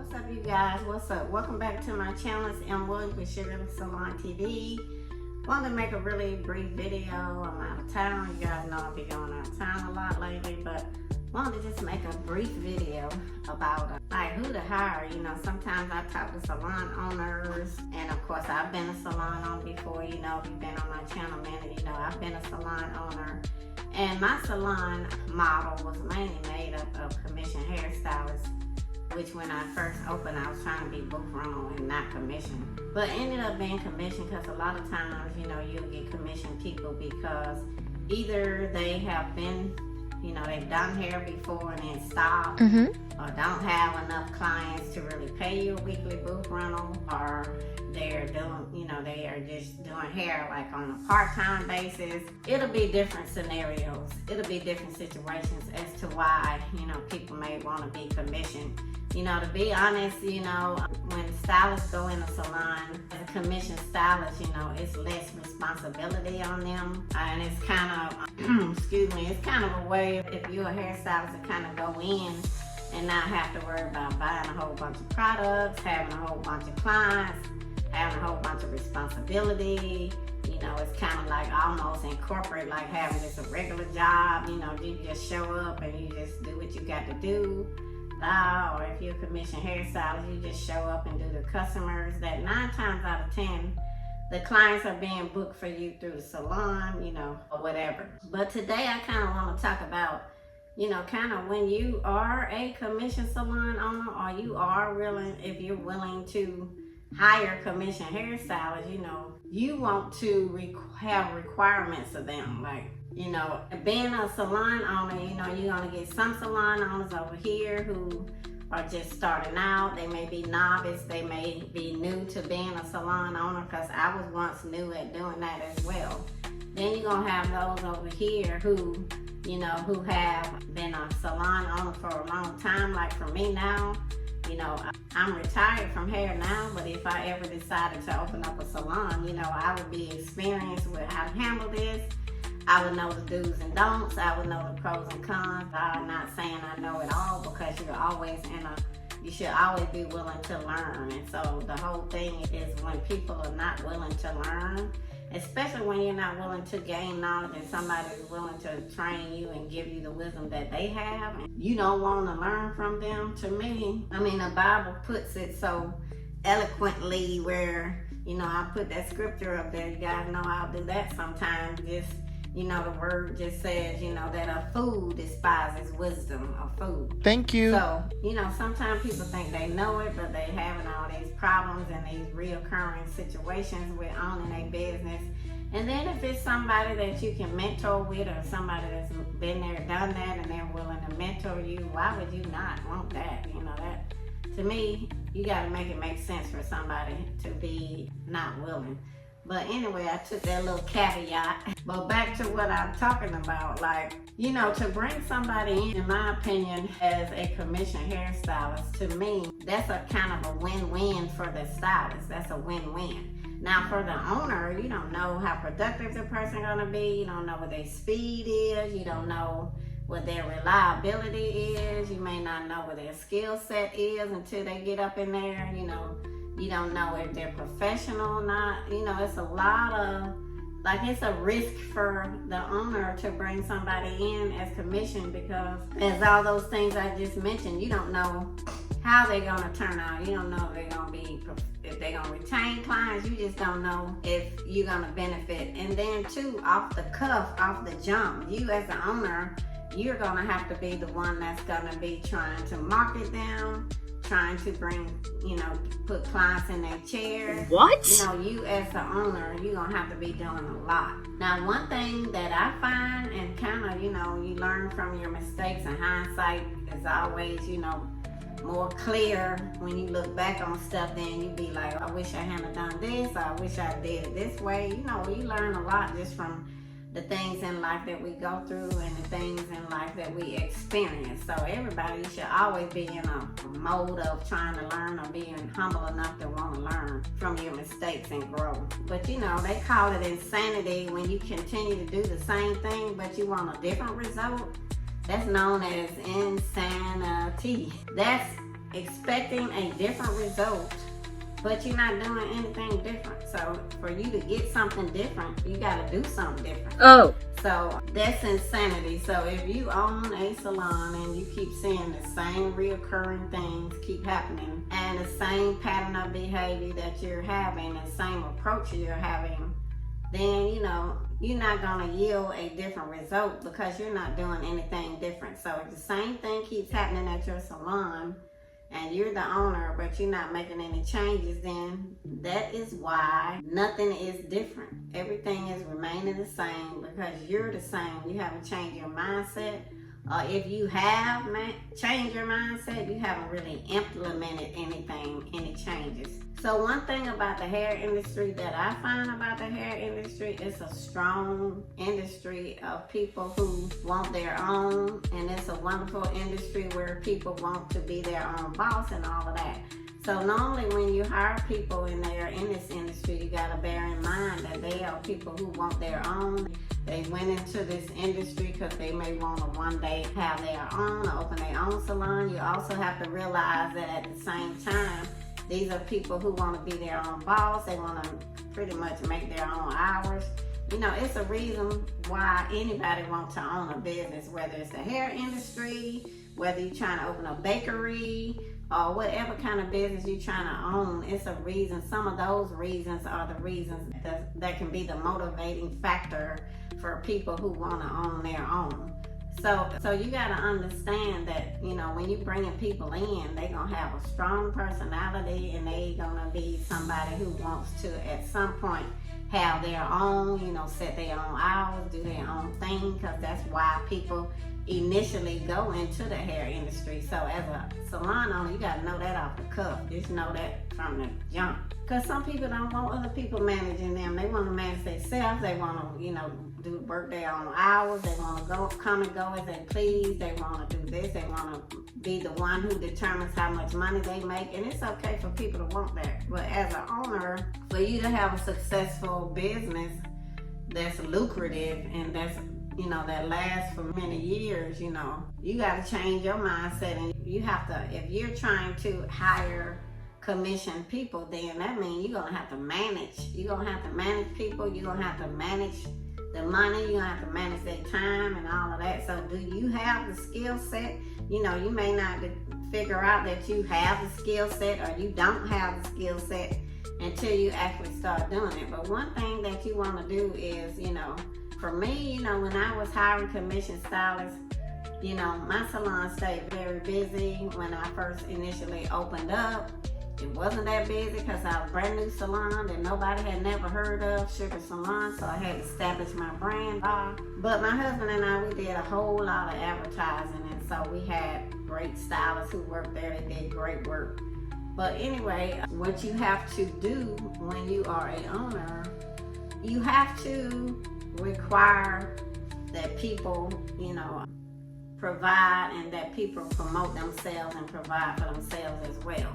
What's up, you guys? What's up? Welcome back to my channel. It's M. Williams with Sugar Salon TV. Wanted to make a really brief video. I'm out of town. You guys know I'll be going out of town a lot lately, but wanted to just make a brief video about like who to hire. You know, sometimes I talk to salon owners, and of course I've been a salon owner before. You know, if you've been on my channel, man, you know I've been a salon owner. And my salon model was mainly made up of commission hairstylists, which when I first opened, I was trying to be book rental and not commission. But ended up being commission because a lot of times, you know, you'll get commission people because either they have been, you know, they've done hair before and then stopped, or don't have enough clients to really pay you a weekly book rental, or they're doing, you know, they are just doing hair like on a part-time basis. It'll be different scenarios. It'll be different situations as to why, you know, people may want to be commissioned. You know, to be honest, you know, when stylists go in a salon, as a commission stylist, you know, it's less responsibility on them. And it's kind of, excuse me, it's kind of a way, if you're a hairstylist, to kind of go in and not have to worry about buying a whole bunch of products, having a whole bunch of clients, having a whole bunch of responsibility. You know, it's kind of like almost incorporate like having just a regular job. You know, you just show up and you just do what you got to do. Or if you're a commission hairstylist, you just show up and do the customers. That 9 times out of 10, the clients are being booked for you through the salon, you know, or whatever. But today I kind of want to talk about, you know, kind of when you are a commission salon owner, or you are willing, if you're willing to hire commission hairstylists, you know, you want to have requirements of them. Like, you know, being a salon owner, you know, you're going to get some salon owners over here who are just starting out. They may be novice. They may be new to being a salon owner, because I was once new at doing that as well. Then you're going to have those over here who, you know, who have been a salon owner for a long time. Like for me now, you know, I'm retired from hair now, but if I ever decided to open up a salon, you know, I would be experienced with how to handle this. I would know the do's and don'ts. I would know the pros and cons. I'm not saying I know it all, because you should always be willing to learn. And so the whole thing is, when people are not willing to learn, especially when you're not willing to gain knowledge and somebody is willing to train you and give you the wisdom that they have, and you don't want to learn from them. To me, I mean, the Bible puts it so eloquently where, you know, I put that scripture up there. You guys know I'll do that sometimes. Just, you know, the word just says, you know, that a fool despises wisdom, a fool. Thank you. So, you know, sometimes people think they know it, but they having all these problems and these reoccurring situations with owning a business. And then if it's somebody that you can mentor with, or somebody that's been there, done that, and they're willing to mentor you, why would you not want that? You know, that, to me, you got to make it make sense for somebody to be not willing. But anyway, I took that little caveat. But back to what I'm talking about, like, you know, to bring somebody in my opinion, as a commission hairstylist, to me, that's a kind of a win-win for the stylist. That's a win-win. Now, for the owner, you don't know how productive the person gonna be. You don't know what their speed is. You don't know what their reliability is. You may not know what their skill set is until they get up in there, you know. You don't know if they're professional or not. You know, it's a lot of, like, it's a risk for the owner to bring somebody in as commission, because as all those things I just mentioned, you don't know how they're going to turn out. You don't know if they're going to be, if they're going to retain clients. You just don't know if you're going to benefit. And then too, off the cuff, off the jump, you as the owner, you're going to have to be the one that's going to be trying to market them, trying to bring, you know, put clients in their chairs. What? You know, you as the owner, you're gonna have to be doing a lot. Now, one thing that I find, and kind of, you know, you learn from your mistakes, and hindsight is always, you know, more clear when you look back on stuff. Then you be like, I wish I hadn't done this, or I wish I did it this way. You know, you learn a lot just from the things in life that we go through and the things in life that we experience. So everybody should always be in a mode of trying to learn, or being humble enough to want to learn from your mistakes and grow. But you know, they call it insanity when you continue to do the same thing but you want a different result. That's known as insanity. That's expecting a different result, but you're not doing anything different. So for you to get something different, you got to do something different. Oh. So that's insanity. So if you own a salon and you keep seeing the same reoccurring things keep happening and the same pattern of behavior that you're having, the same approach you're having, then you're not going to yield a different result because you're not doing anything different. So if the same thing keeps happening at your salon and you're the owner, but you're not making any changes, then that is why nothing is different. Everything is remaining the same because you're the same. You haven't changed your mindset. If you have changed your mindset, you haven't really implemented any changes. So one thing about the hair industry that I find about the hair industry, it's a strong industry of people who want their own, and it's a wonderful industry where people want to be their own boss and all of that. So normally when you hire people and they're in this industry, you got to bear in mind that they are people who want their own. They went into this industry because they may want to one day have their own or open their own salon. You also have to realize that at the same time, these are people who want to be their own boss. They want to pretty much make their own hours. It's a reason why anybody wants to own a business, whether it's the hair industry, whether you're trying to open a bakery, or whatever kind of business you're trying to own. It's a reason. Some of those reasons are the reasons that can be the motivating factor for people who want to own their own. So you got to understand that, when you bringing people in, they're going to have a strong personality and they going to be somebody who wants to, at some point, have their own, set their own hours, do their own thing, because that's why people initially go into the hair industry. So as a salon owner, you got to know that off the cuff. Just know that from the jump. Because some people don't want other people managing them. They want to manage themselves. They want to, do work their own hours. They want to come and go as they please. They want to do this. They want to be the one who determines how much money they make. And it's okay for people to want that. But as an owner, for you to have a successful business that's lucrative and that's that lasts for many years, you got to change your mindset. And you have to, if you're trying to hire commission people, then that means you're going to have to manage. You're going to have to manage people. You're going to have to manage the money. You're going to have to manage their time and all of that. So do you have the skill set? You may not figure out that you have the skill set or you don't have the skill set until you actually start doing it. But one thing that you want to do is, for me, when I was hiring commission stylists, my salon stayed very busy when I first initially opened up. It wasn't that busy because I was a brand new salon that nobody had never heard of, Sugar Salon, so I had to establish my brand. But my husband and I, we did a whole lot of advertising, and so we had great stylists who worked there. They did great work. But anyway, what you have to do when you are an owner, you have to require that people, provide and that people promote themselves and provide for themselves as well.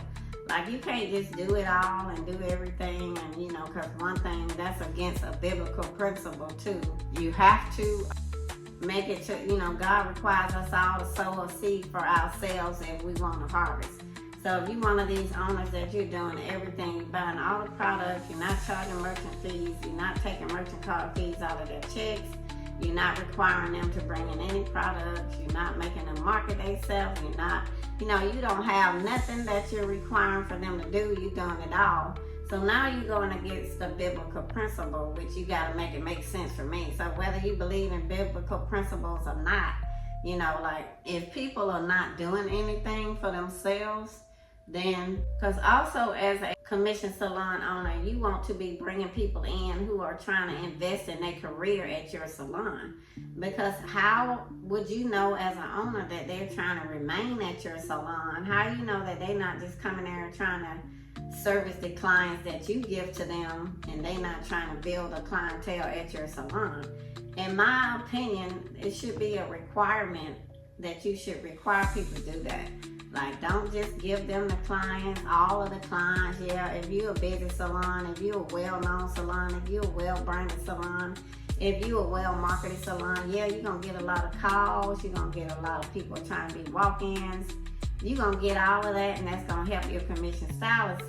Like, you can't just do it all and do everything, and because one thing that's against a biblical principle too. You have to make it to, God requires us all to sow a seed for ourselves if we want to harvest. So if you're one of these owners that you're doing everything, you're buying all the products, you're not charging merchant fees, you're not taking merchant card fees out of their checks, you're not requiring them to bring in any products, you're not making them market themselves, you're not, you don't have nothing that you're requiring for them to do, you're doing it all. So now you're going against the biblical principle, which you got to make it make sense for me. So whether you believe in biblical principles or not, like, if people are not doing anything for themselves, then, because also as a commission salon owner, you want to be bringing people in who are trying to invest in their career at your salon. Because how would you know as an owner that they're trying to remain at your salon? How you know that they're not just coming there and trying to service the clients that you give to them and they're not trying to build a clientele at your salon? In my opinion, it should be a requirement that you should require people to do that. Like, don't just give them the clients, all of the clients. Yeah, if you're a busy salon, if you're a well-known salon, if you're a well-branded salon, if you're a well-marketed salon, yeah, you're going to get a lot of calls. You're going to get a lot of people trying to be walk-ins. you're going to get all of that, and that's going to help your commission stylist,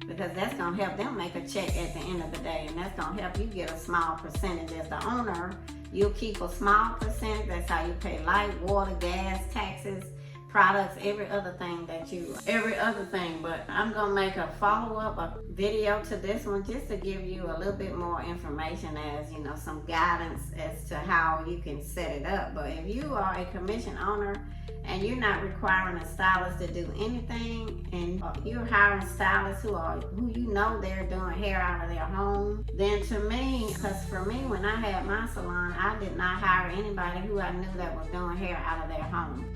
because that's going to help them make a check at the end of the day, and that's going to help you get a small percentage. As the owner, you'll keep a small percentage. That's how you pay light, water, gas, taxes, products, every other thing. But I'm gonna make a follow-up video to this one, just to give you a little bit more information, as you know, some guidance as to how you can set it up. But if you are a commission owner and you're not requiring a stylist to do anything, and you're hiring stylists who you know they're doing hair out of their home, then to me, because for me, when I had my salon, I did not hire anybody who I knew that was doing hair out of their home.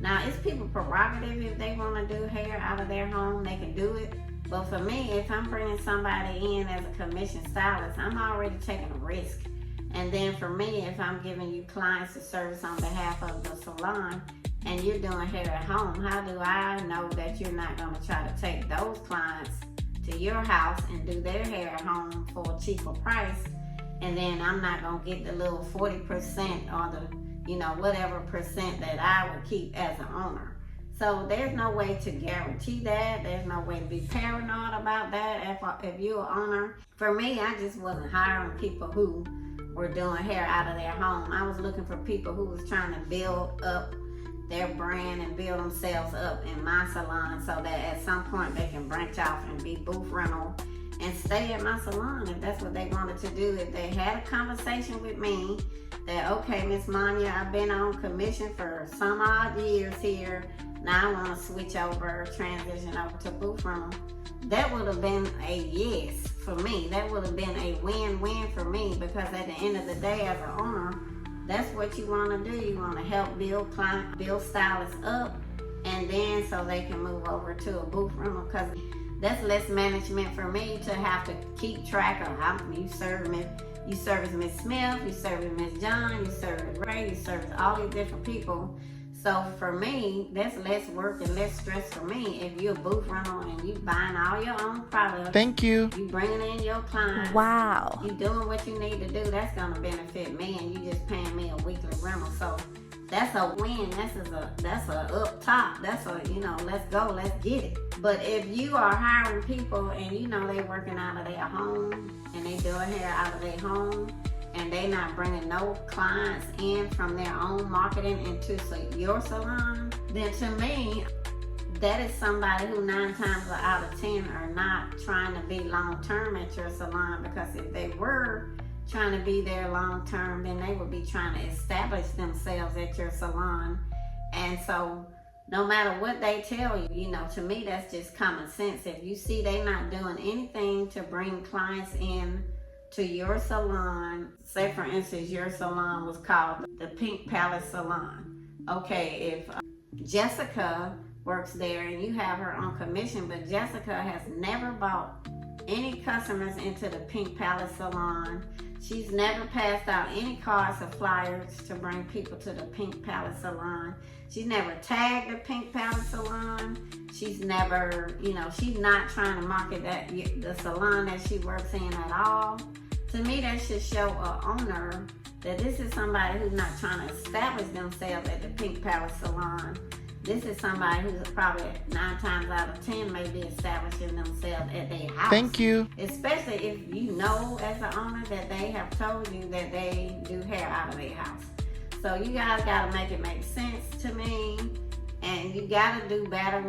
Now, it's people's prerogative. If they want to do hair out of their home, they can do it. But for me, if I'm bringing somebody in as a commission stylist, I'm already taking a risk. And then for me, if I'm giving you clients to service on behalf of the salon, and you're doing hair at home, how do I know that you're not going to try to take those clients to your house and do their hair at home for a cheaper price, and then I'm not going to get the little 40% or the whatever percent that I would keep as an owner? So there's no way to guarantee that. There's no way to be paranoid about that if you're an owner. For me, I just wasn't hiring people who were doing hair out of their home. I was looking for people who was trying to build up their brand and build themselves up in my salon, so that at some point they can branch off and be booth rental and stay at my salon if that's what they wanted to do. If they had a conversation with me that, okay, Miss Monya, I've been on commission for some odd years here, now I want to switch over, transition over to booth rental, that would have been a yes for me. That would have been a win-win for me, because at the end of the day, as an owner, that's what you want to do. You want to help build stylists up, and then so they can move over to a booth rental, because that's less management for me to have to keep track of how you service Miss Smith, you service Miss John, you service Ray, you service all these different people. So for me, that's less work and less stress for me. If you're a booth rental and you buying all your own products, thank you. You bringing in your clients. Wow. You doing what you need to do. That's gonna benefit me, and you just paying me a weekly rental. So that's a win. That's a up top. That's a, let's go, let's get it. But if you are hiring people and they working out of their home and they doing hair out of their home, and they not bringing no clients in from their own marketing into your salon, then to me, that is somebody who 9 times out of 10 are not trying to be long-term at your salon. Because if they were trying to be there long-term, then they would be trying to establish themselves at your salon. And so no matter what they tell you, to me, that's just common sense. If you see they not doing anything to bring clients in to your salon, say for instance your salon was called the Pink Palace Salon. Okay, if Jessica works there and you have her on commission, but Jessica has never bought any customers into the Pink Palace Salon, she's never passed out any cards or flyers to bring people to the Pink Palace Salon, she's never tagged the Pink Palace Salon, she's never, she's not trying to market the salon that she works in at all. To me, that should show an owner that this is somebody who's not trying to establish themselves at the Pink Palace Salon. This is somebody who's probably 9 times out of 10 may be establishing themselves at their house. Thank you. Especially if you know as an owner that they have told you that they do hair out of their house. So you guys got to make it make sense to me, and you got to do better.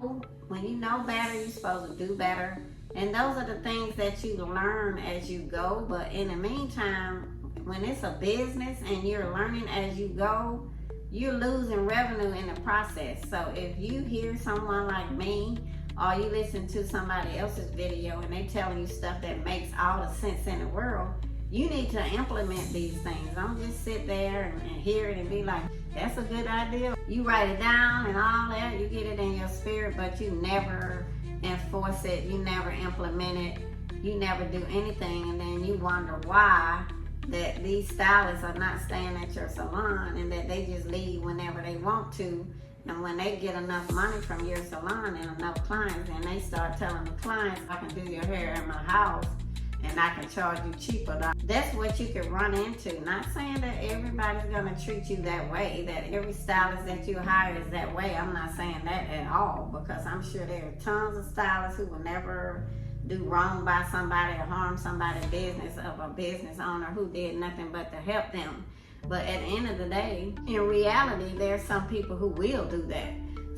When you know better, you're supposed to do better. And those are the things that you learn as you go. But in the meantime, when it's a business and you're learning as you go, you're losing revenue in the process. So if you hear someone like me, or you listen to somebody else's video and they telling you stuff that makes all the sense in the world, you need to implement these things. Don't just sit there and hear it and be like, that's a good idea. You write it down and all that, you get it in your spirit, but you never enforce it, you never implement it, you never do anything, and then you wonder why that these stylists are not staying at your salon, and that they just leave whenever they want to. And when they get enough money from your salon and enough clients, and they start telling the clients, I can do your hair in my house and I can charge you cheaper. that's what you can run into. Not saying that everybody's gonna treat you that way, that every stylist that you hire is that way. I'm not saying that at all, because I'm sure there are tons of stylists who will never do wrong by somebody or harm somebody's business, of a business owner who did nothing but to help them. But at the end of the day, in reality, there's some people who will do that.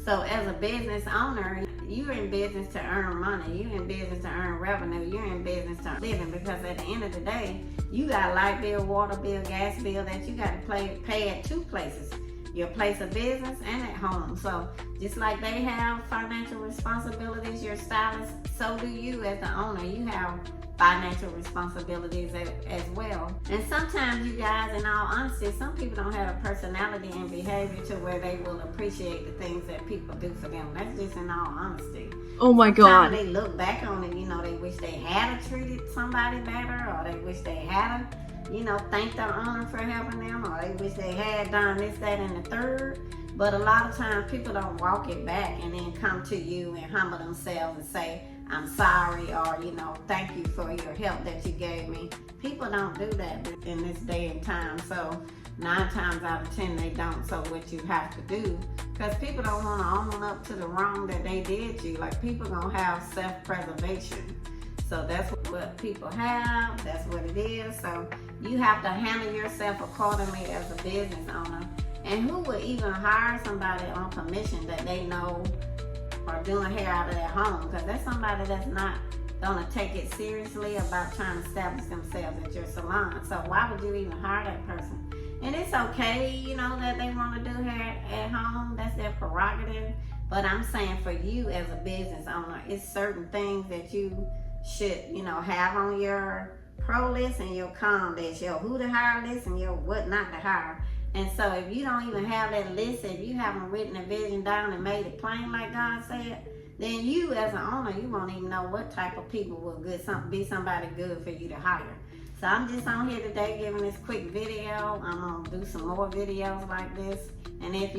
So as a business owner, you're in business to earn money. You're in business to earn revenue. You're in business to living, because at the end of the day, you got light bill, water bill, gas bill that you got to pay at two places. Your place of business and at home. So just like they have financial responsibilities, your stylist, so do you as the owner. You have financial responsibilities as well. And sometimes, you guys, in all honesty, some people don't have a personality and behavior to where they will appreciate the things that people do for them. That's just in all honesty. Oh my God. Sometimes they look back on it, they wish they had treated somebody better, or they wish they had thanked their owner for helping them, or they wish they had done this, that, and the third. But a lot of times people don't walk it back and then come to you and humble themselves and say, I'm sorry, or, thank you for your help that you gave me. People don't do that in this day and time. So 9 times out of 10, they don't. So what you have to do, because people don't want to own up to the wrong that they did you. Like, people gonna have self-preservation. So that's what people have. That's what it is. So you have to handle yourself accordingly as a business owner. And who would even hire somebody on commission that they know are doing hair out of their home? Because that's somebody that's not going to take it seriously about trying to establish themselves at your salon. So why would you even hire that person? And it's okay, that they want to do hair at home. That's their prerogative. But I'm saying for you as a business owner, it's certain things that you should, have on your pro list and your con list, your who to hire list and your what not to hire. And so if you don't even have that list, if you haven't written a vision down and made it plain like God said, then you as an owner, you won't even know what type of people will be somebody good for you to hire. So I'm just on here today giving this quick video. I'm gonna do some more videos like this. And if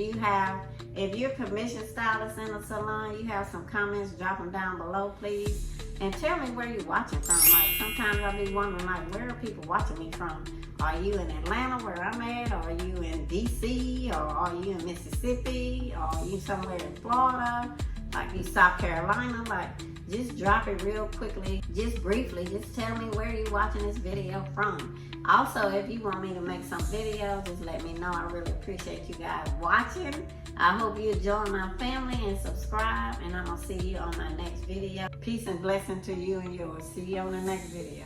you're commission stylist in a salon, you have some comments, drop them down below, please. And tell me where you're watching from. Like, sometimes I'll be wondering, like, where are people watching me from? Are you in Atlanta, where I'm at? Or are you in DC? Or are you in Mississippi? Or are you somewhere in Florida? Like, you South Carolina? Like, just drop it real quickly, just briefly. Just tell me where you're watching this video from. Also, if you want me to make some videos, just let me know. I really appreciate you guys watching. I hope you join my family and subscribe, and I'm going to see you on my next video. Peace and blessing to you and yours. See you on the next video.